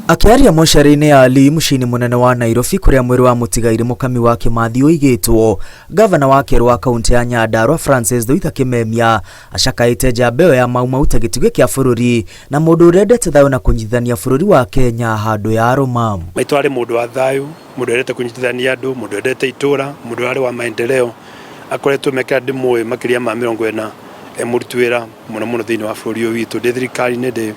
Akiaria mocarĩ-inĩ ya Ali mũciĩ-inĩ mũnene wa Nairobi kuria mwĩrĩ wa mũtigairĩ Mukami Kimathi ũigĩtwo, gavana wa kerũ wa kaunti ya Nyandarua Francis Kimemia acakaĩte njamba ĩyo ya Mau ta gĩtugĩ kĩa bũrũri na mũndũ ũrendete thayũ na kũnyitithania bũrũri wa Kenya handũ ya Roma. Maitũ arĩ mũndũ wa thayũ, mũndũ ũrendete kũnyitithania andũ, mũndũ ũrendete itũra, mũndũ arĩ wa maendeleo, akoretwo mekĩra ndĩmwe makĩria ma 40 mũruti wĩra mũno thĩinĩ wa bũrũri ũyũ witũ. Ndĩ thirikari-inĩ ndĩ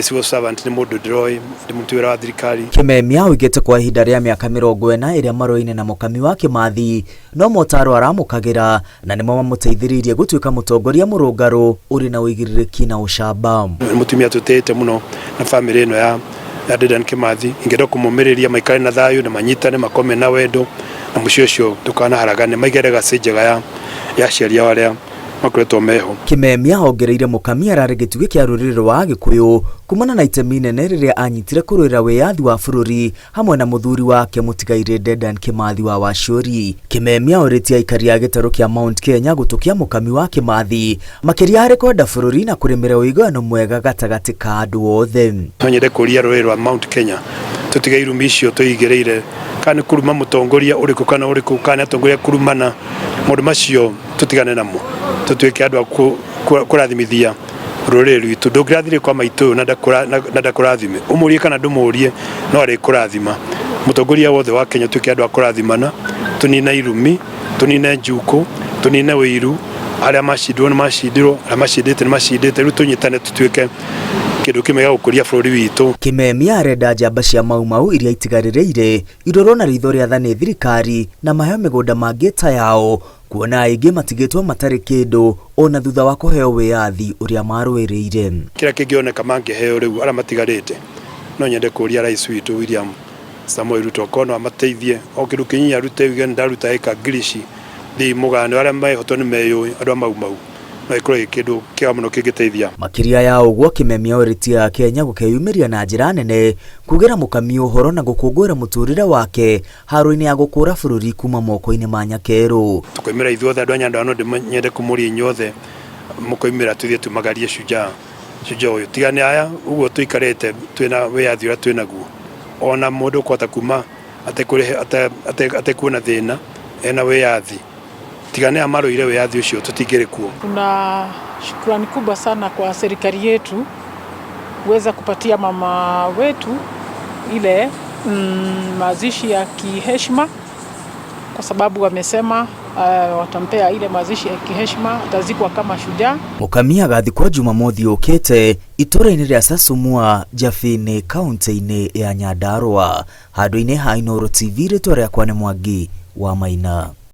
civil servant, ni mũndũ ndĩroĩ, ndĩ mũruti wĩra wa thirikari. Kimemia oigĩte kwa ihinda rĩa mĩaka 40 ĩrĩa marũĩ-inĩ na Mukami Kimathi no motaro aramũkagĩra na nĩmo mamũteithĩrĩirie gũtuĩka mũtongoria mũrũngarũ ũrĩ na ũigĩrĩrĩki na ũcamba. Mũtumia tũtĩĩte mũno na famĩlĩ ĩno ya Dedan Kimathi, ingĩenda kũmũmĩrĩria maikare na thayũ na manyitane makome na wendo na mũciĩ ũcio ndũkanaharagane, maigere gacĩ njega ya aciari ao arĩa makoretwo meho. Kimemia ongereire Mukami ararĩ gĩtugĩ kĩa rũrĩrĩ rwa Gĩkũyũ kumana na itemi inene rĩrĩa anyitire kũrũĩra wĩyathi wa bũrũri hamwe na mũthuri wake mũtigairĩ Dedan Kimathi wa Wacuri. Kimemia orĩtie aikari a gĩtarũ kĩa Mount Kenya gũtũkia Mukami Kimathi makĩria harĩ kwenda bũrũri na kũrĩmĩra ũiguano mwega gatagatĩ ka andũ othe. No nyende kũria rũrĩrĩ rwa Mount Kenya tũtige irumi icio tũigĩrĩire kana kuruma mũtongoria ũrĩkũ kana ũrĩkũ kana atongoria kurumana, maũndũ macio tũtigane namo, tũtuĩke andũ a kũrathimithia rũrĩrĩ rwitũ. Ndũngĩrathire kwa maitũ na ndakũrathime, ũmũrie kana ndũmũrie no arĩ kũrathima. Mũtongoria wothe wa Kenya tuĩke andũ a kũrathimana, tũnine irumi, tũnine njuko, tũnine wĩiru, arĩa macindirwo nĩ macindirwo, arĩa macindĩte nĩ macindĩte, rĩu tũnyitane tũtuĩke kĩndũ kĩmwe gĩa gũkũria bũrũri witũ. Kimemia arenda njamba cia Mau iria itigarĩrĩire irorwo na ritho rĩa thani thirikari na maheo mĩgũnda mangĩ ta yao, kuona aingĩ matigĩtwo matarĩ kĩndũ ona thutha wa kũheo wĩyathi ũrĩa marũĩrĩire. Kĩrĩa kĩngĩoneka mangĩheo rĩu arĩa matigarĩte, no nyende kũria rais witũ William Samoei Ruto kono amateithie o kĩndũ kĩnyinya arute wigeni ndaruta eka ngirici thĩ mũgane arĩa mehotwo nĩ meyũĩ andũ a Mau na ikorwo kĩndũ kĩa mũno kĩngĩteithia. Makĩria ya ũguo, Kimemia orĩtie Kenya gũkeyumĩria na njĩra nene kugĩra Mukami ũhoro na gũkũngũĩra mũtũrĩre wake haro-inĩ ya gũkũra bũrũri kuma moko-inĩ ma nyakerũ. Tũkoimĩra ithuothe andũ a Nyandarua no nyende kũmũria inyuothe mũkoimĩra tũthiĩ tumagarie shujaa ũyũ. Tigane aya ũguo tũikarĩte twĩna wĩyathi ũrĩa twĩnaguo, ona mũndũ kwata kuma atekuona thĩna ena wĩyathi. Tigane amarũire wĩyathi ũcio tũtingĩrĩ kuo. Kuna shukrani kubwa sana kwa serikali yetu kuweza kupatia mama wetu ile mazishi ya kiheshima, kwa sababu wamesema watampea ile mazishi ya kiheshima, atazikwa kama shujaa. Mukami agathikwo Jumamothi ũkĩte itũra-inĩ rĩa Sasumua, Jabi-inĩ, kaunti-inĩ ya Nyandarua. Handũ-inĩ ha Inooro TV, rĩtwa rĩakwa nĩ Mwangi wa Maina.